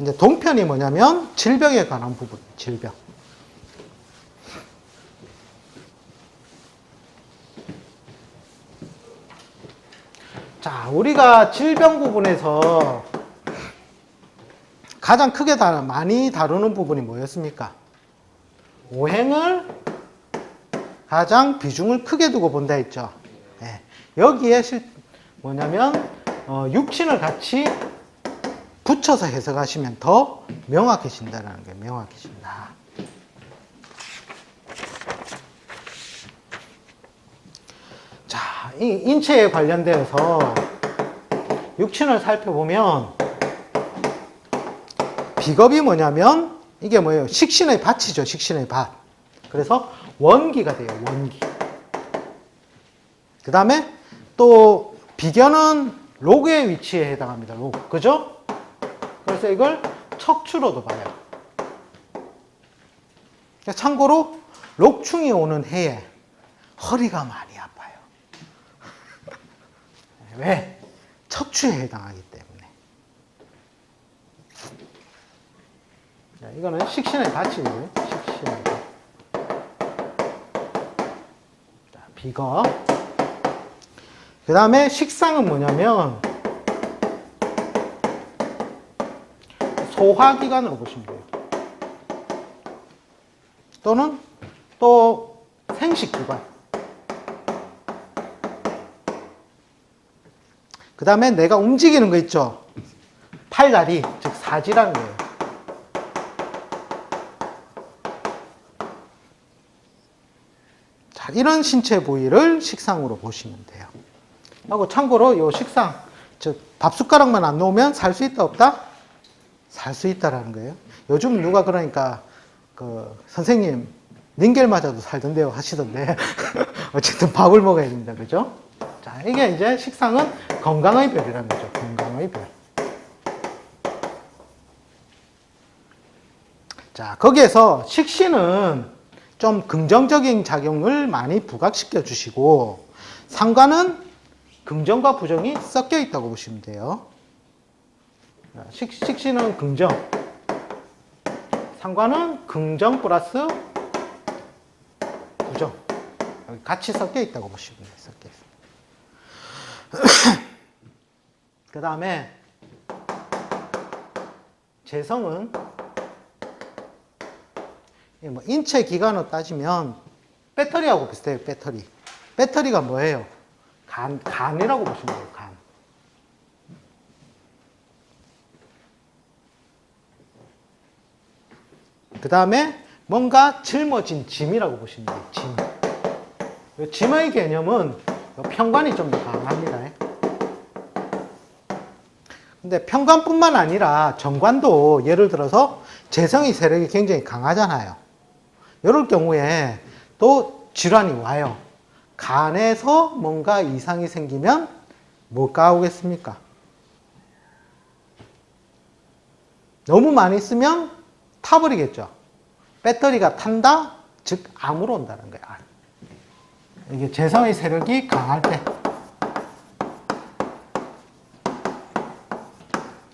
이제 동편이 뭐냐면 질병에 관한 부분, 질병. 자, 우리가 질병 부분에서 가장 크게 많이 다루는 부분이 뭐였습니까? 오행을 가장 비중을 크게 두고 본다 했죠. 네. 여기에 뭐냐면 육신을 같이 붙여서 해석하시면 더 명확해진다는 게 명확해진다. 자, 이 인체에 관련되어서 육신을 살펴보면 비겁이 뭐냐면 이게 뭐예요? 식신의 밭이죠. 식신의 밭. 그래서 원기가 돼요. 원기. 그 다음에 또 비견은 록의 위치에 해당합니다. 록. 그죠? 그래서 이걸 척추로도 봐요. 참고로 록충이 오는 해에 허리가 많이 아파요. 왜? 척추에 해당하기 때문에. 자, 이거는 식신의 밭이고요. 식신의 밭. 자, 비거. 그 다음에 식상은 뭐냐면 소화기관으로 보시면 돼요. 또는 또 생식기관. 그 다음에 내가 움직이는 거 있죠. 팔다리, 즉 사지라는 거예요. 자, 이런 신체 부위를 식상으로 보시면 돼요. 하고 참고로 이 식상, 즉 밥숟가락만 안 놓으면 살 수 있다 없다? 살 수 있다라는 거예요. 요즘 누가 그러니까 선생님 닌겔 맞아도 살던데요 하시던데 어쨌든 밥을 먹어야 됩니다. 그죠? 자, 이게 이제 식상은 건강의 별이라는 거죠. 건강의 별. 자, 거기에서 식신은 좀 긍정적인 작용을 많이 부각시켜 주시고 상관은 긍정과 부정이 섞여 있다고 보시면 돼요. 식신은 긍정, 상관은 긍정 플러스 부정. 같이 섞여 있다고 보시면 돼요. 섞여 있습니다. 그 다음에 재성은 인체 기관으로 따지면 배터리하고 비슷해요. 배터리. 배터리가 뭐예요? 간이라고 보시면 돼요. 간. 그 다음에 뭔가 짊어진 짐이라고 보시면 돼요. 짐. 짐의 개념은 편관이 좀 더 강합니다. 근데 편관뿐만 아니라 정관도 예를 들어서 재성의 세력이 굉장히 강하잖아요. 이럴 경우에 또 질환이 와요. 간에서 뭔가 이상이 생기면 뭘까 오겠습니까? 너무 많이 쓰면 타버리겠죠. 배터리가 탄다? 즉 암으로 온다는 거예요. 이게 재성의 세력이 강할 때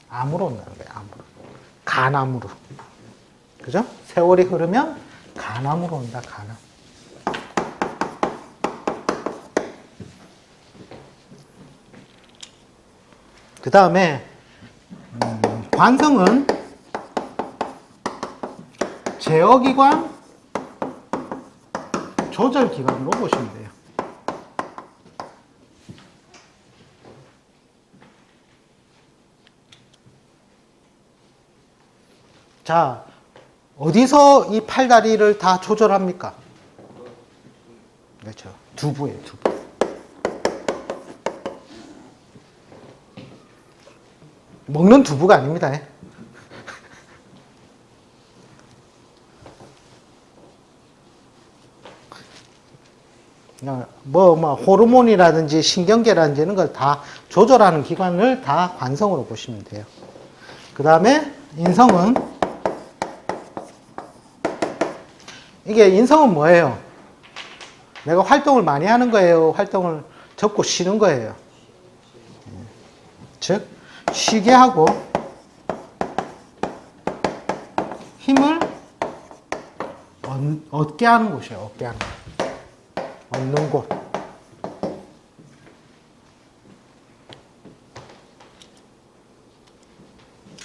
암으로 온다는 거예요. 암으로. 간암으로. 그죠? 세월이 흐르면 간암으로 온다. 간암. 그 다음에 관성은 제어기관, 조절기관으로 보시면 돼요. 자, 어디서 이 팔다리를 다 조절합니까? 그렇죠. 두부예요, 두부. 먹는 두부가 아닙니다. 호르몬이라든지 신경계라든지 이런 걸 다 조절하는 기관을 다 관성으로 보시면 돼요. 그 다음에 인성은, 이게 인성은 뭐예요? 내가 활동을 많이 하는 거예요? 활동을 접고 쉬는 거예요? 즉, 쉬게 하고 힘을 얻게 하는 곳이에요. 얻게 하는 곳. 얻는 곳.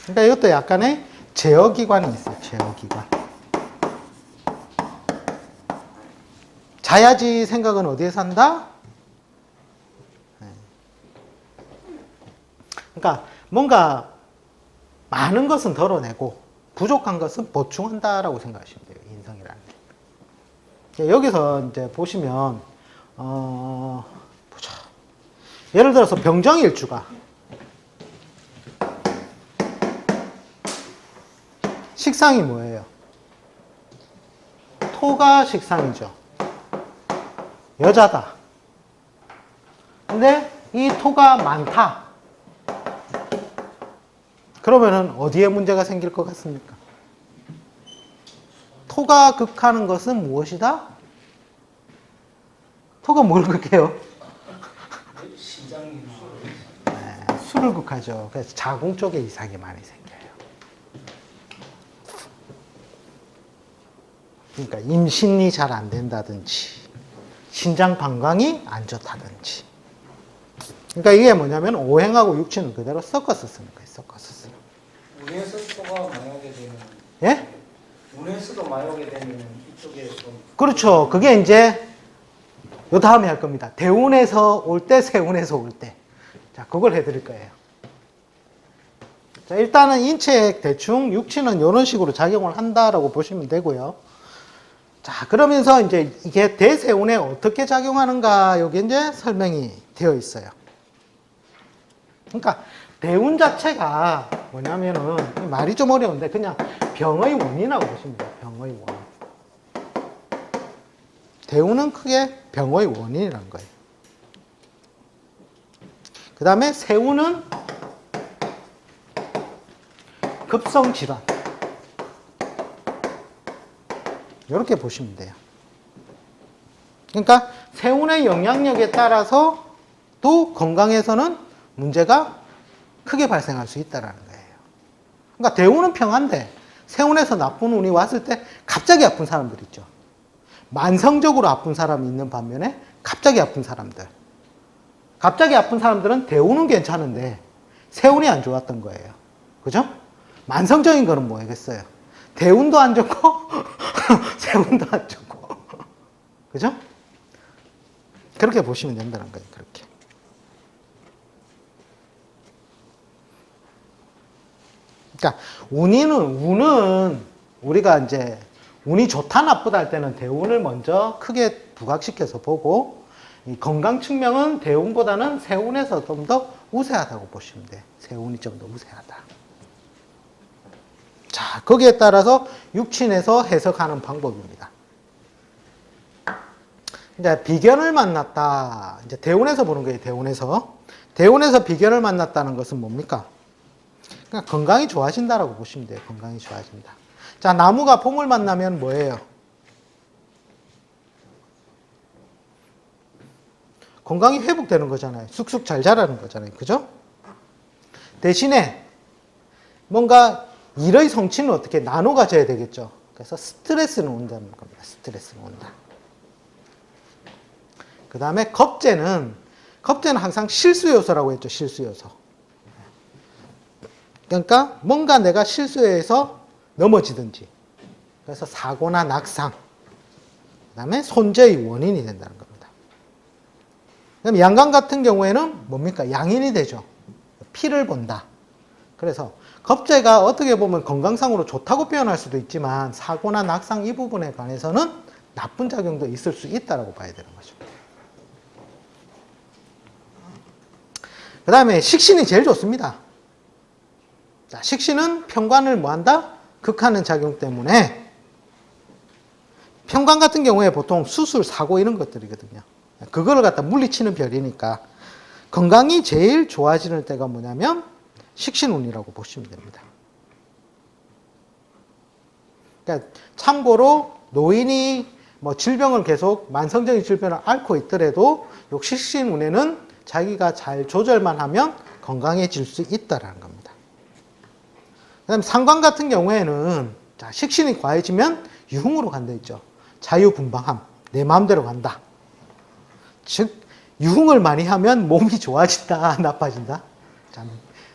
그러니까 이것도 약간의 제어기관이 있어요. 제어기관. 자야지 생각은 어디에서 한다? 그러니까 뭔가 많은 것은 덜어내고 부족한 것은 보충한다라고 생각하시면 돼요. 인성이라는 게. 여기서 이제 보시면 보자. 예를 들어서 병정일주가 식상이 뭐예요? 토가 식상이죠. 여자다. 근데 이 토가 많다. 그러면은 어디에 문제가 생길 것 같습니까? 토가 극하는 것은 무엇이다? 토가 뭘 극해요? 네, 술을 극하죠. 그래서 자궁 쪽에 이상이 많이 생겨요. 그러니까 임신이 잘 안 된다든지 신장 방광이 안 좋다든지. 그러니까 이게 뭐냐면 오행하고 육친은 그대로 섞어서 쓰는 거예요. 섞어서 쓰는. 운에서 토가 마요게 되면 예? 운에서도 마요게 되면 이쪽에 좀 그렇죠. 그게 이제 요 다음에 할 겁니다. 대운에서 올 때, 세운에서 올 때. 자, 그걸 해드릴 거예요. 자, 일단은 인체 대충 육친은 이런 식으로 작용을 한다라고 보시면 되고요. 자, 그러면서 이제 이게 대세운에 어떻게 작용하는가, 여기 이제 설명이 되어 있어요. 그러니까 대운 자체가 뭐냐면은, 말이 좀 어려운데, 그냥 병의 원인이라고 보시면 돼요. 병의 원인. 대운은 크게 병의 원인이라는 거예요. 그 다음에 세운은 급성질환. 이렇게 보시면 돼요. 그러니까 세운의 영향력에 따라서 또 건강에서는 문제가 크게 발생할 수 있다는 거예요. 그러니까 대운은 평안데 세운에서 나쁜 운이 왔을 때 갑자기 아픈 사람들 있죠. 만성적으로 아픈 사람이 있는 반면에 갑자기 아픈 사람들. 갑자기 아픈 사람들은 대운은 괜찮은데 세운이 안 좋았던 거예요. 그죠? 만성적인 거는 뭐겠어요? 대운도 안 좋고 세운도 안 좋고. 그죠? 그렇게 보시면 된다는 거예요. 그렇게. 그러니까 운은 우리가 이제 운이 좋다 나쁘다 할 때는 대운을 먼저 크게 부각시켜서 보고, 이 건강 측면은 대운보다는 세운에서 좀 더 우세하다고 보시면 돼요. 세운이 좀 더 우세하다. 자, 거기에 따라서 육친에서 해석하는 방법입니다. 이제 비견을 만났다. 이제 대운에서 보는 거예요. 대운에서. 대운에서 비견을 만났다는 것은 뭡니까? 그러니까 건강이 좋아진다라고 보시면 돼요. 건강이 좋아진다. 자, 나무가 봄을 만나면 뭐예요? 건강이 회복되는 거잖아요. 쑥쑥 잘 자라는 거잖아요. 그죠? 대신에 뭔가 일의 성취는 어떻게 나눠 가져야 되겠죠. 그래서 스트레스는 온다는 겁니다. 스트레스는 온다. 그 다음에 겁재는 항상 실수 요소라고 했죠. 실수 요소. 그러니까 뭔가 내가 실수해서 넘어지든지, 그래서 사고나 낙상, 그 다음에 손재의 원인이 된다는 겁니다. 그럼 양간 같은 경우에는 뭡니까? 양인이 되죠. 피를 본다. 그래서 겁재가 어떻게 보면 건강상으로 좋다고 표현할 수도 있지만 사고나 낙상 이 부분에 관해서는 나쁜 작용도 있을 수 있다고 봐야 되는 거죠. 그 다음에 식신이 제일 좋습니다. 자, 식신은 편관을 뭐한다? 극하는 작용 때문에, 편관 같은 경우에 보통 수술, 사고 이런 것들이거든요. 그거를 갖다 물리치는 별이니까 건강이 제일 좋아지는 때가 뭐냐면 식신운이라고 보시면 됩니다. 그러니까 참고로 노인이 뭐 질병을 계속 만성적인 질병을 앓고 있더라도 요 식신운에는 자기가 잘 조절만 하면 건강해질 수 있다라는 겁니다. 그 다음에 상관 같은 경우에는 자, 식신이 과해지면 유흥으로 간다 했죠. 자유분방함, 내 마음대로 간다. 즉 유흥을 많이 하면 몸이 좋아진다, 나빠진다. 자,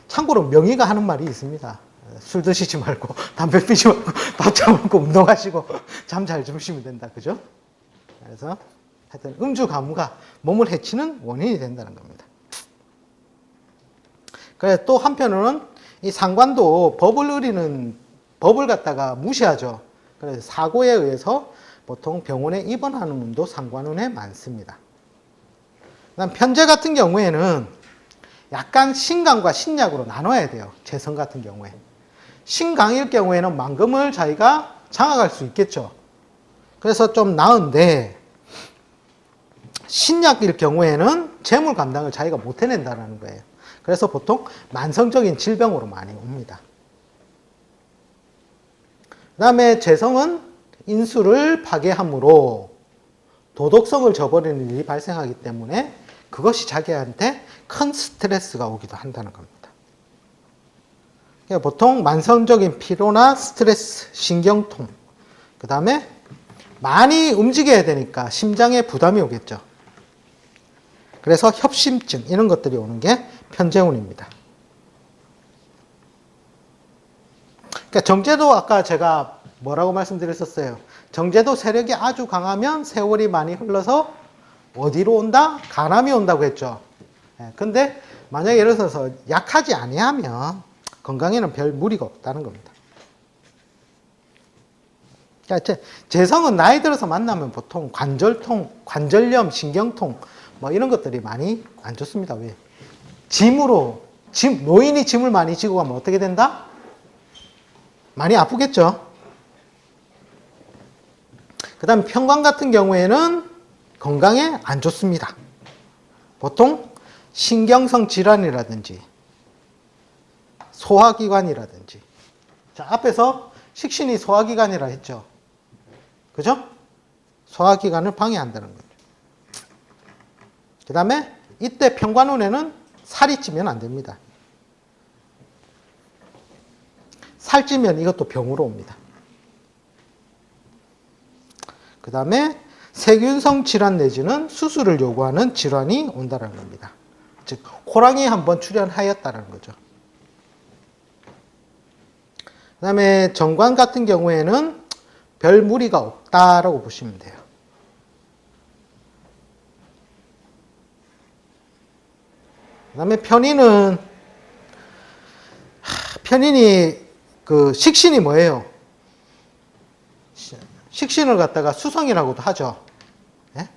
참고로 명의가 하는 말이 있습니다. 술 드시지 말고 담배 피지 말고 밥 잘 먹고 운동하시고 잠 잘 주무시면 된다. 그죠? 그래서 하여튼 음주 가무가 몸을 해치는 원인이 된다는 겁니다. 그래 또 한편으로는 이 상관도 법을 갖다가 무시하죠. 그래서 사고에 의해서 보통 병원에 입원하는 분도 상관원에 많습니다. 그다음 편제 같은 경우에는 약간 신강과 신약으로 나눠야 돼요. 재성 같은 경우에. 신강일 경우에는 만금을 자기가 장악할 수 있겠죠. 그래서 좀 나은데 신약일 경우에는 재물 감당을 자기가 못 해낸다는 거예요. 그래서 보통 만성적인 질병으로 많이 옵니다. 그 다음에 재성은 인수를 파괴함으로 도덕성을 저버리는 일이 발생하기 때문에 그것이 자기한테 큰 스트레스가 오기도 한다는 겁니다. 그러니까 보통 만성적인 피로나 스트레스, 신경통, 그 다음에 많이 움직여야 되니까 심장에 부담이 오겠죠. 그래서 협심증 이런 것들이 오는 게 편재운입니다. 그러니까 정제도 아까 제가 뭐라고 말씀드렸었어요. 정제도 세력이 아주 강하면 세월이 많이 흘러서 어디로 온다? 간암이 온다고 했죠. 근데 만약에 예를 들어서 약하지 아니하면 건강에는 별 무리가 없다는 겁니다. 그러니까 재성은 나이 들어서 만나면 보통 관절통, 관절염, 신경통 뭐 이런 것들이 많이 안 좋습니다. 왜? 노인이 짐을 많이 지고 가면 어떻게 된다? 많이 아프겠죠. 그 다음 편관 같은 경우에는 건강에 안 좋습니다. 보통 신경성 질환이라든지 소화기관이라든지. 자, 앞에서 식신이 소화기관이라 했죠. 그죠? 소화기관을 방해한다는 거죠. 그 다음에 이때 편관운에는 살이 찌면 안 됩니다. 살찌면 이것도 병으로 옵니다. 그 다음에 세균성 질환 내지는 수술을 요구하는 질환이 온다는 겁니다. 즉 호랑이 한번 출현하였다는 거죠. 그 다음에 정관 같은 경우에는 별 무리가 없다라고 보시면 돼요. 그 다음에 편인이 그 식신이 뭐예요? 식신을 갖다가 수성이라고도 하죠. 예?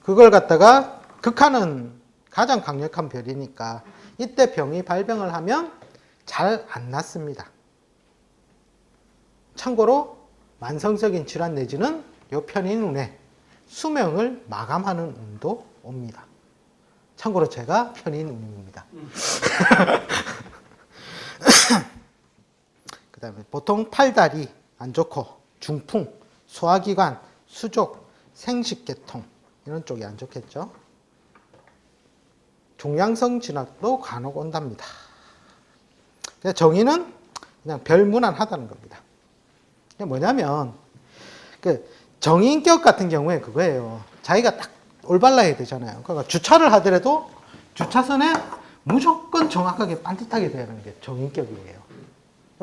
그걸 갖다가 극하는 가장 강력한 별이니까 이때 병이 발병을 하면 잘 안 낫습니다. 참고로 만성적인 질환 내지는 요 편인운에 수명을 마감하는 운도 옵니다. 참고로 제가 편인운입니다. 그 다음에 보통 팔다리 안 좋고 중풍, 소화기관, 수족, 생식계통 이런 쪽이 안 좋겠죠. 종양성 진학도 간혹 온답니다. 정의는 그냥 별무난하다는 겁니다. 뭐냐면 그 정인격 같은 경우에 그거예요. 자기가 딱 올바라야 되잖아요. 그러니까 주차를 하더라도 주차선에 무조건 정확하게 반듯하게 되는 게 정인격이에요.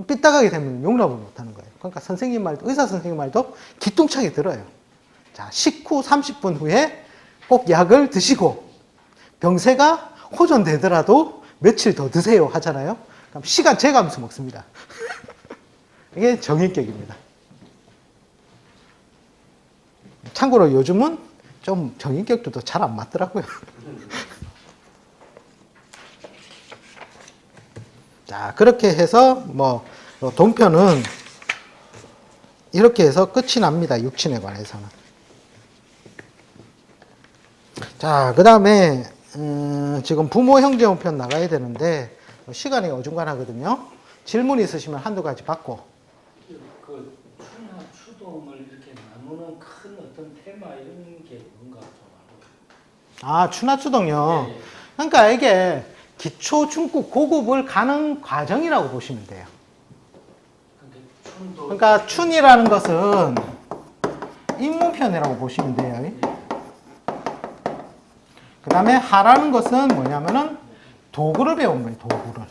삐딱하게 되면 용납을 못하는 거예요. 그러니까 선생님 말도 의사 선생님 말도 기똥차게 들어요. 자, 식후 30분 후에 꼭 약을 드시고 병세가 호전되더라도 며칠 더 드세요 하잖아요. 그럼 시간 재가면서 먹습니다. 이게 정인격입니다. 참고로 요즘은 좀 정인격들도 잘 안 맞더라고요. 자, 그렇게 해서 뭐 동편은 이렇게 해서 끝이 납니다. 육친에 관해서는. 자, 그 다음에 지금 부모 형제 운편 나가야 되는데 시간이 어중간하거든요. 질문 있으시면 한두 가지 받고. 그 추나 추동을 이렇게 나누는 큰 어떤 테마 이런 게 뭔가 좀 알고. 아, 추나추동요. 예, 예. 그러니까 이게 기초, 중급, 고급을 가는 과정이라고 보시면 돼요. 근데 춤도 그러니까 춘이라는 것은 인문편이라고 보시면 돼요. 그 다음에 하라는 것은 뭐냐면은 도구를 배운 거예요. 도구를.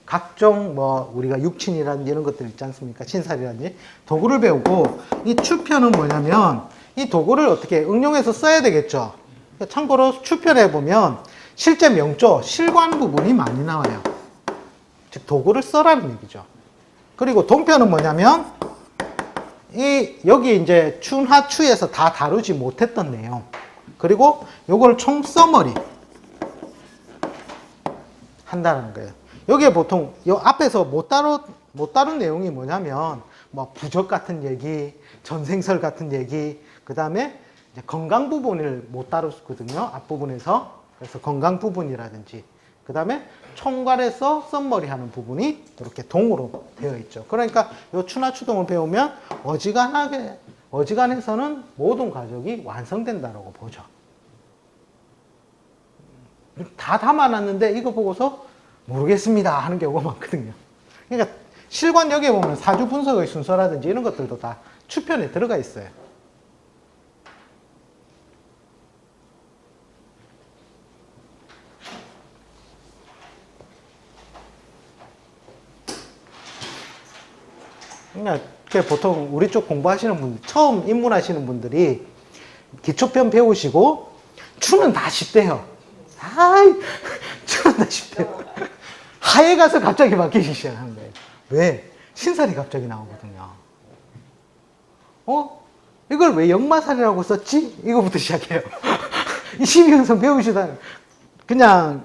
각종 뭐 우리가 육친이라든지 이런 것들 있지 않습니까? 신살이라든지 도구를 배우고, 이 추편은 뭐냐면 이 도구를 어떻게 응용해서 써야 되겠죠. 참고로 추편에 보면 실제 명조, 실관 부분이 많이 나와요. 즉 도구를 써라는 얘기죠. 그리고 동편은 뭐냐면 여기 이제 춘하추에서 다 다루지 못했던 내용, 그리고 요걸 총 써머리 한다는 거예요. 여기에 보통 요 앞에서 못 다룬 내용이 뭐냐면 뭐 부적 같은 얘기, 전생설 같은 얘기, 그 다음에 건강 부분을 못 다뤘거든요. 앞부분에서. 그래서 건강 부분이라든지, 그 다음에 총괄해서 썸머리 하는 부분이 이렇게 동으로 되어 있죠. 그러니까 요 추나추동을 배우면 어지간해서는 모든 과정이 완성된다고 보죠. 다 담아놨는데 이거 보고서 모르겠습니다 하는 경우가 많거든요. 그러니까 실관역에 보면 사주 분석의 순서라든지 이런 것들도 다 추편에 들어가 있어요. 그러니까 보통 우리 쪽 공부하시는 분들, 처음 입문하시는 분들이 기초편 배우시고 추는 다 쉽대요. 추는 다 쉽대요. 하에 가서 갑자기 바뀌기 시작하는 거예요. 왜? 신살이 갑자기 나오거든요. 이걸 왜 역마살이라고 썼지? 이거부터 시작해요. 이 십이형성 배우시다 그냥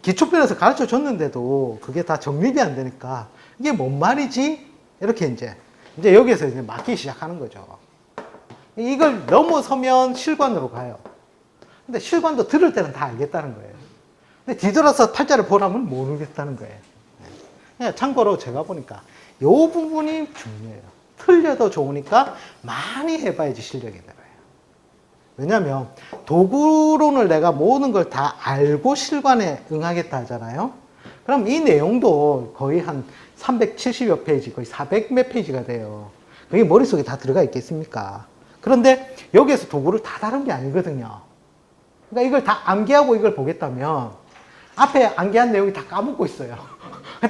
기초편에서 가르쳐 줬는데도 그게 다 정립이 안 되니까 이게 뭔 말이지? 이렇게 이제 여기에서 이제 맞기 시작하는 거죠. 이걸 넘어서면 실관으로 가요. 근데 실관도 들을 때는 다 알겠다는 거예요. 근데 뒤돌아서 팔자를 보라면 모르겠다는 거예요. 그냥 참고로 제가 보니까 이 부분이 중요해요. 틀려도 좋으니까 많이 해봐야지 실력이 들어요. 왜냐면 도구론을 내가 모든 걸 다 알고 실관에 응하겠다 하잖아요. 그럼 이 내용도 거의 한 370여 페이지, 거의 400 몇 페이지가 돼요. 그게 머릿속에 다 들어가 있겠습니까? 그런데 여기에서 도구를 다 다룬 게 아니거든요. 그러니까 이걸 다 암기하고 이걸 보겠다면 앞에 암기한 내용이 다 까먹고 있어요.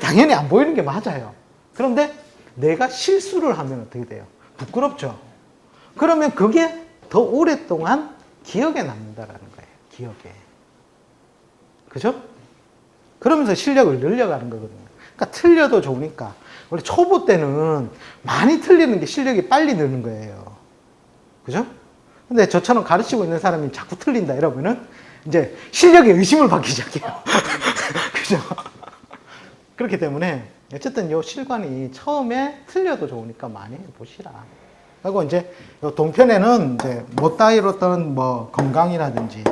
당연히 안 보이는 게 맞아요. 그런데 내가 실수를 하면 어떻게 돼요? 부끄럽죠? 그러면 그게 더 오랫동안 기억에 남는다라는 거예요. 기억에. 그죠? 그러면서 실력을 늘려가는 거거든요. 그러니까 틀려도 좋으니까. 원래 초보 때는 많이 틀리는 게 실력이 빨리 느는 거예요. 그죠? 근데 저처럼 가르치고 있는 사람이 자꾸 틀린다 이러면은 이제 실력에 의심을 받기 시작해요. 그죠? 그렇기 때문에 어쨌든 요 실관이 처음에 틀려도 좋으니까 많이 해보시라. 그리고 이제 요 동편에는 이제 못 다뤘던 뭐 건강이라든지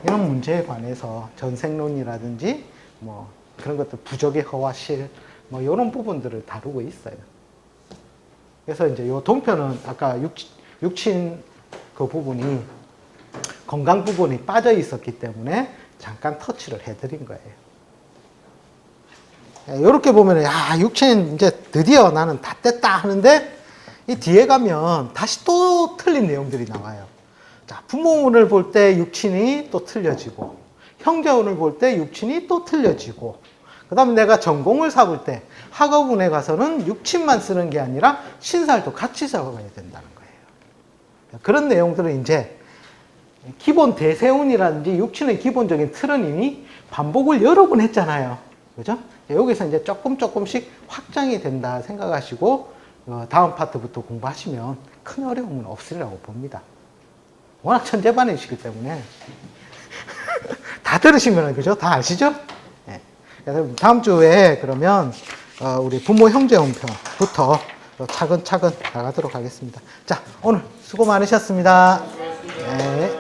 이런 문제에 관해서 전생론이라든지 뭐 그런 것들, 부적의 허와실 뭐 이런 부분들을 다루고 있어요. 그래서 이제 요 동편은 아까 육친 그 부분이 건강 부분이 빠져 있었기 때문에 잠깐 터치를 해드린 거예요. 이렇게 보면 야, 육친 이제 드디어 나는 다 뗐다 하는데 이 뒤에 가면 다시 또 틀린 내용들이 나와요. 자, 부모운을 볼 때 육친이 또 틀려지고, 형제운을 볼 때 육친이 또 틀려지고, 그 다음에 내가 전공을 삼을 때 학업운에 가서는 육친만 쓰는 게 아니라 신살도 같이 잡아가야 된다는 거예요. 그런 내용들은 이제 기본 대세운이라든지 육친의 기본적인 틀은 이미 반복을 여러 번 했잖아요. 그죠? 여기서 이제 조금씩 확장이 된다 생각하시고 다음 파트부터 공부하시면 큰 어려움은 없으리라고 봅니다. 워낙 천재반이시기 때문에 다 들으시면 그죠? 다 아시죠? 네. 그래서 다음 주에 그러면 우리 부모 형제운편부터 차근차근 나가도록 하겠습니다. 자, 오늘 수고 많으셨습니다. 네.